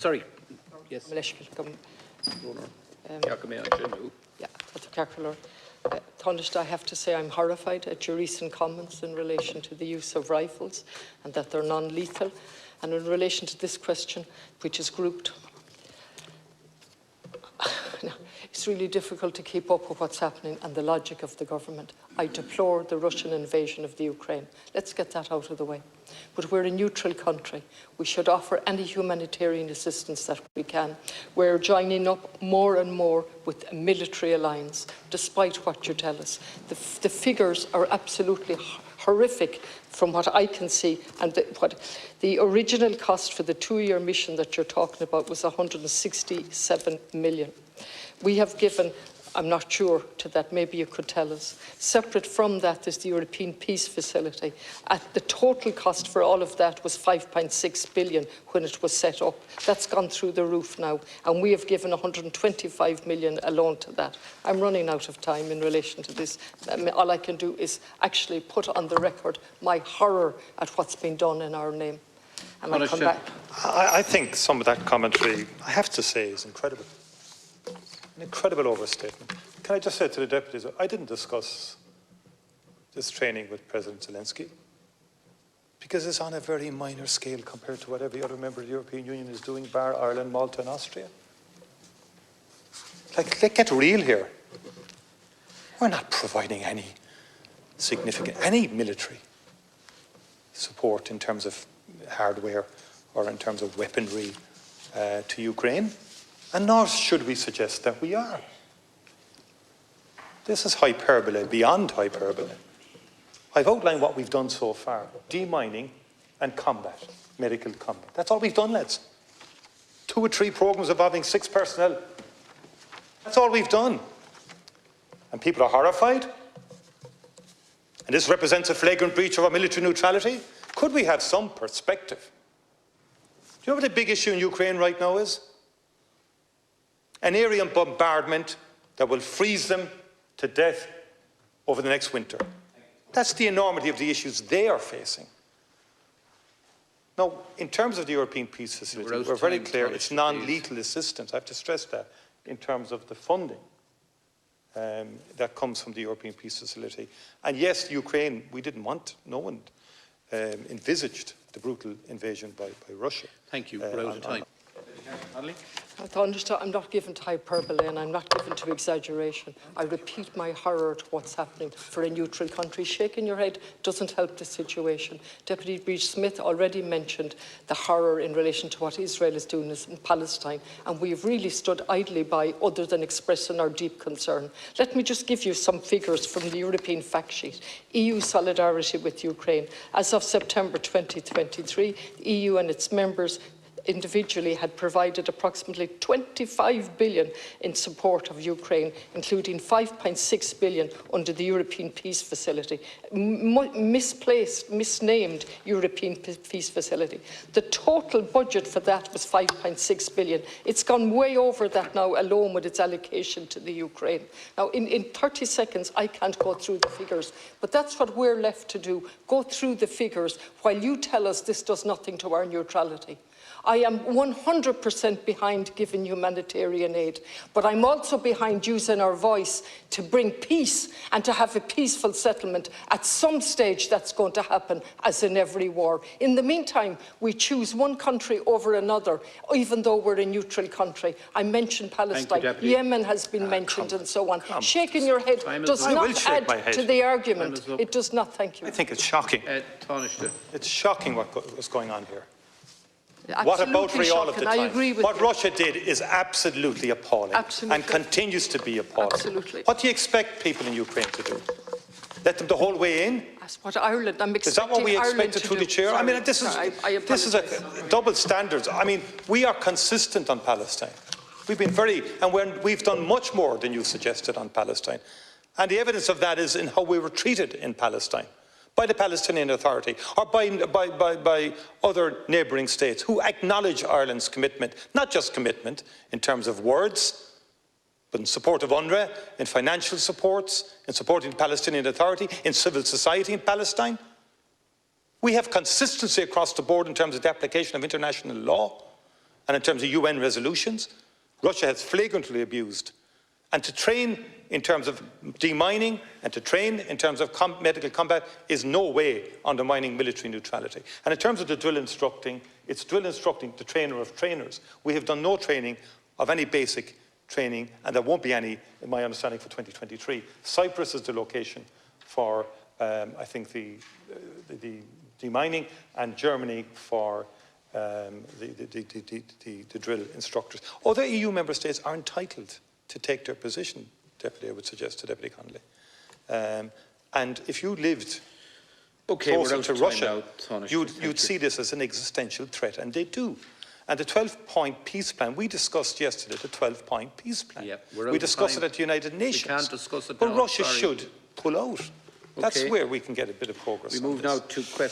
Sorry. Yes. Táiniste, I have to say I'm horrified at your recent comments in relation to the use of rifles and that they're non-lethal. And in relation to this question, which is grouped, it's really difficult to keep up with what's happening and the logic of the government. I deplore the Russian invasion of the Ukraine. Let's get that out of the way. But we're a neutral country. We should offer any humanitarian assistance that we can. We're joining up more and more with a military alliance, despite what you tell us. The figures are absolutely horrific from what I can see, and the original cost for the 2-year mission that you're talking about was 167 million. We have given, I'm not sure to that, maybe you could tell us. Separate from that is the European Peace Facility. The total cost for all of that was 5.6 billion when it was set up. That's gone through the roof now, and we have given 125 million alone to that. I'm running out of time in relation to this. All I can do is actually put on the record my horror at what's been done in our name. And I'll come back. I think some of that commentary, I have to say, is incredible. An incredible overstatement. Can I just say to the deputies, I didn't discuss this training with President Zelensky because it's on a very minor scale compared to what every other member of the European Union is doing, bar Ireland, Malta and Austria. Like, let's get real here. We're not providing any significant, any military support in terms of hardware or in terms of weaponry to Ukraine. And nor should we suggest that we are. This is hyperbole, beyond hyperbole. I've outlined what we've done so far. Demining and combat, medical combat. That's all we've done, lads. 2 or 3 programs involving 6 personnel. That's all we've done. And people are horrified. And this represents a flagrant breach of our military neutrality. Could we have some perspective? Do you know what the big issue in Ukraine right now is? An aerial bombardment that will freeze them to death over the next winter. That's the enormity of the issues they are facing. Now, in terms of the European Peace Facility, we're very clear it's non-lethal assistance. I have to stress that in terms of the funding that comes from the European Peace Facility. And yes, Ukraine, we didn't want, no one envisaged the brutal invasion by Russia. Thank you. We're out of time. I'm not given to hyperbole and I'm not given to exaggeration. I repeat my horror at what's happening for a neutral country. Shaking your head doesn't help the situation. Deputy Breach Smith already mentioned the horror in relation to what Israel is doing in Palestine, and we've really stood idly by other than expressing our deep concern. Let me just give you some figures from the European fact sheet. EU solidarity with Ukraine. As of September 2023, the EU and its members individually had provided approximately 25 billion in support of Ukraine, including 5.6 billion under the European Peace Facility. Misnamed European Peace Facility. The total budget for that was 5.6 billion. It's gone way over that now alone with its allocation to the Ukraine. Now, in 30 seconds, I can't go through the figures, but that's what we're left to do. Go through the figures while you tell us this does nothing to our neutrality. I am 100% behind giving humanitarian aid, but I'm also behind using our voice to bring peace and to have a peaceful settlement. At some stage that's going to happen, as in every war. In the meantime, we choose one country over another, even though we're a neutral country. I mentioned Palestine, Yemen has been mentioned and so on. Shaking your head does not add to the argument. It does not, thank you. I think it's shocking. It's shocking what's going on here. What about for all of the time? I agree with what you. Russia did is absolutely appalling. And continues to be appalling. Absolutely. What do you expect people in Ukraine to do? Let them the whole way in? That's what Ireland, I'm expecting. Is that what we expected through the chair? Sorry, I mean, this is a double standards. I mean, we are consistent on Palestine. We've been we've done much more than you suggested on Palestine. And the evidence of that is in how we were treated in Palestine. By the Palestinian Authority or by other neighbouring states who acknowledge Ireland's commitment, not just commitment in terms of words, but in support of UNRWA, in financial supports, in supporting the Palestinian Authority, in civil society in Palestine. We have consistency across the board in terms of the application of international law. and in terms of UN resolutions, Russia has flagrantly abused. And to train in terms of demining and to train in terms of medical combat is no way undermining military neutrality. And in terms of the drill instructing, it's drill instructing the trainer of trainers. We have done no training of any basic training, and there won't be any, in my understanding, for 2023. Cyprus is the location for, I think, the demining, and Germany for the drill instructors. Other EU member states are entitled to take their position, Deputy, I would suggest to Deputy Connolly. And if you lived closer to Russia, you'd see this as an existential threat, and they do. And the 12-point peace plan, we discussed yesterday the 12-point peace plan. Yep, we discussed it at the United Nations. We can't discuss it but now, Russia sorry. should pull out. That's where we can get a bit of progress. We move now to questions.